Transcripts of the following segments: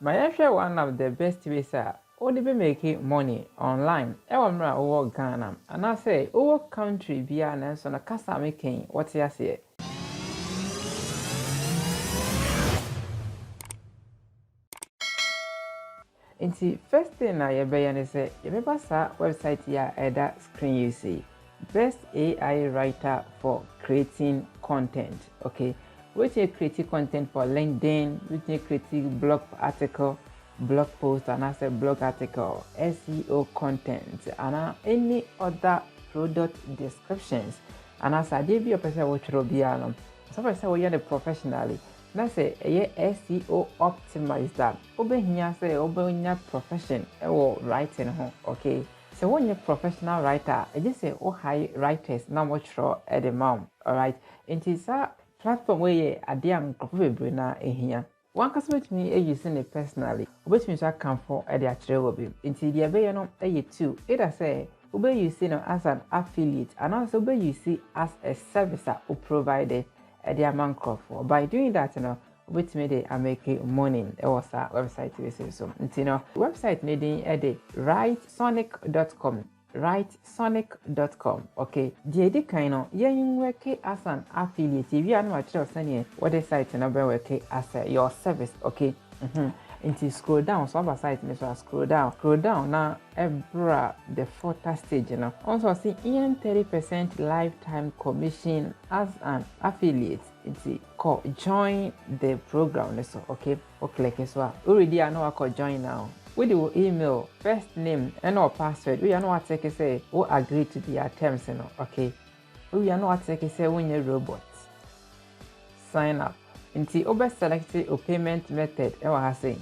My share one of the best ways only be making money online. Mra over Ghana. And I say over country via na so na kasa making what you say. Inti first thing na yebeye ne say yebeba sa website ya eda screen you see. Best AI writer for creating content. Okay. Which you create content for LinkedIn, which you create blog article, blog post, and I say blog article, SEO content, and any other product descriptions. And as I did be a person which will be alone. So I say we are professionally. Na say SEO optimizer. Obe here say obe nya profession or writing home. Okay. So when you're professional writer, I just say high writers now much at the mom. Alright. It is platform where you adiang probably na ehia. One customer to me using it personally. Which means I come for a actual will be. Until the abay no a too. Either say obey you see as an affiliate and also obey you see as a servicer who provided a diamond for. By doing that, which made it making money. It was a website we say so. Website needing a writesonic.com. writesonic.com. Okay. The kind of work as an affiliate. If you are not sure what the site number work as your service. Okay. Until scroll down, so our site scroll down now the photo stage, Also see 30% lifetime commission as an affiliate. It's called join the program. So okay, click so already I know I could join now. With your email, first name and our password, we are not take say we agree to the terms, okay. We are not take say when you're robot. Sign up. Until over selected a payment method, I say.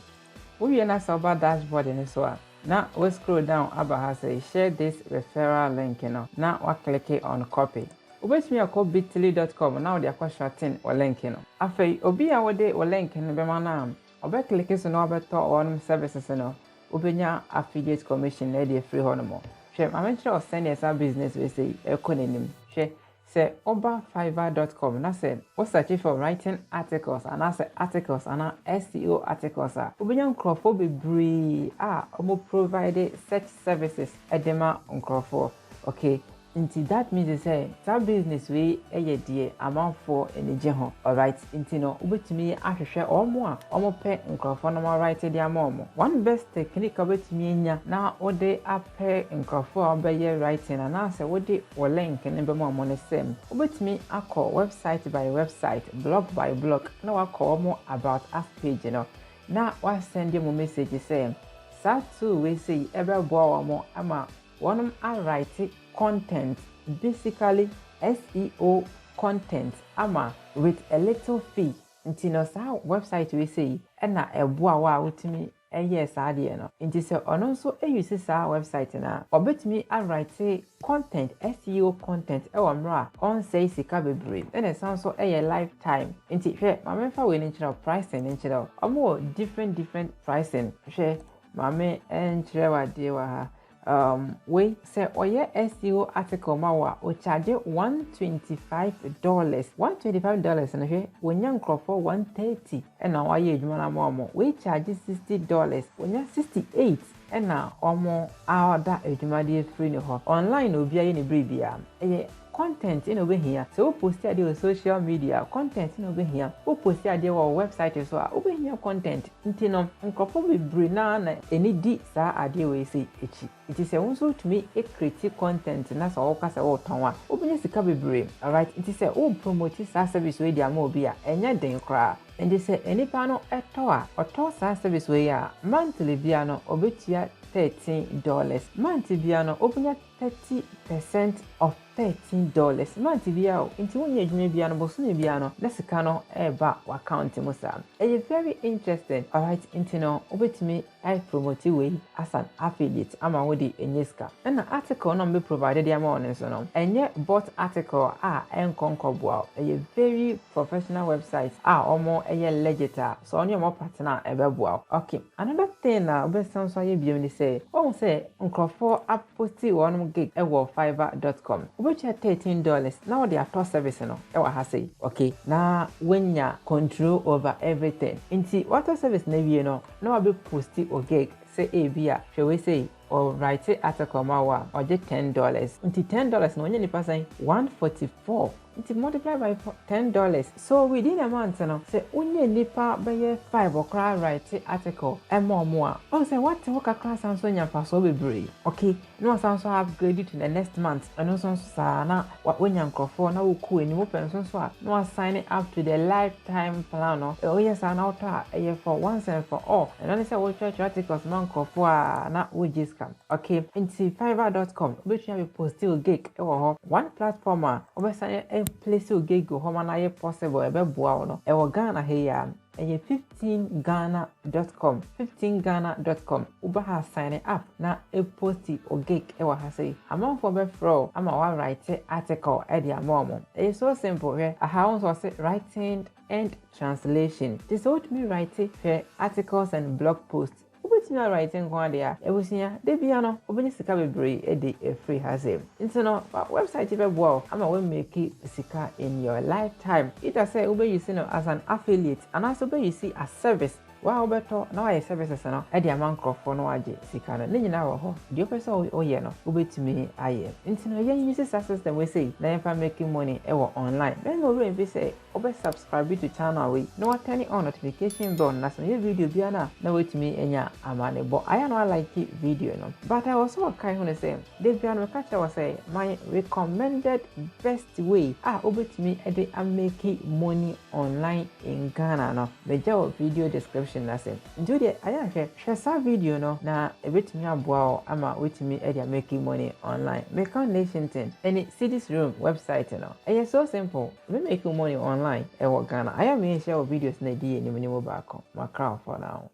We are not about dashboard in this one. Now we scroll down about say share this referral link, Now we click on copy. Obet me call bit.ly.com now they are shorting or link, After obi our day or link in the manam. Obe click so no better on services, Obenya affiliate commission lady free honor. Share I mention or send us a business we say economy. Share say oba5.com. Na say what search for writing articles and I say articles and SEO articles Obenya nkrofo bebree omo provided such services edema nkrofo. Okay. Until that means they say that business way dear amount for any jeho. Alright, intino ubet me ahwehwe omo pe nkrofo no write their mom. One best technique ubet me nya na ode ape nkrofo obeye writing and answer ode o link ne be mo ne same. Ubet me akọ website by website, blog by blog. Na wakọ mo about us page, Na wa send you message say sa two we say ebe bo mo ama one write content, basically SEO content, with a little fee. Until our website we say, and naeboa with me. Yes, I no. Inti se also use our website na. Obet me I write content, SEO content. Mra on say sika bebre. And it sounds so a lifetime. Inti share mame fa we nchira pricing nchira. More different pricing. Share mame nchira wa dewa. We say oye SEO article mawa o charge $125. $125 and here when young crop for $130 and now I age man more. We charge $60 when you're 68 and now more our that age free no online will be in bribia. Content in over here. So we post it on social media. Content in over here. We post it on our website as well. Over here content. Intino nkrofo be brina na any di sa ade we say echi. It is also to me a creative content na so ka se wo tonwa. Obenye sika be brain. Alright. It is o promote sa service we dia ma obi a enya den kra. And they say any pano eto sa service we ya monthly bia no obetua $13. Monthly bia no obunya 30% of $13. Monthly bia inti wonye adwuma bia no boso bia no na sika no eba account mo sa. Very interesting. Alright, inti no obetimi I promote we as an affiliate ama wodi enyeska. And the article no be provided ya ma on so no. Enye bot article enkonkoboa. A very professional website omo legita. So on your more partner ebeboa. Okay. Another thing obesan so ye bi say, say nkrofo aposti wonum gig ewo fiverr.com. Ubecha $13. Now they are top service no. Ewa ha say. Okay. Na when ya control over everything. Inti water service na wie no. Na wa be posti o gig. Say a bia. Shall we say or write article ma or just $10. Inti $10 no onye nipa say 144. It multiply by $10. So within a month, say only nipa by 5 or cry write article and more. Oh, say what to work a class and so ya so be brave. Okay, no sounds so upgraded to the next month. And also sana what when you for now cool and open so no assign it up to the lifetime plan. Oh yes, an author for once and for all. And only say what church articles man for not wages come. Okay, into fiverr.com, which you have posted gig or one platformer over place you gig go home na possible ebe boa no e wo Ghana he ya e 15ghana.com 15ghana.com uba ha sign up na e posti o gig e wa ha say amount for be fro ama wa write article e dia mom e so simple here aha won so say writing and translation this what me write articles and blog posts ubetimi writing kwa dia ebusia de bia no obeni sika bebre e de free hazem into no website be boa ama we make sika in your lifetime it say ube you see no as an affiliate and also be you see a service wa obeto na wa services no e de amancrofo no age sika no ne nyina wo ho de opese o ye no ubetimi aye into no yen use system we say na you making money e wo online then go we say obe subscribe to channel we no turn on notification bell na so video bia na wetimi enya amane but I no like video no but I also kind of say they bia no catch was say my recommended best way obetimi e dey make money online in Ghana no the video description na say do the share some video no na ebetimi aboa ama wetimi e dey making money online make nation thing any Cedis room website no it's so simple we make money online e wo Ghana I am share videos na di enim back my crowd for now.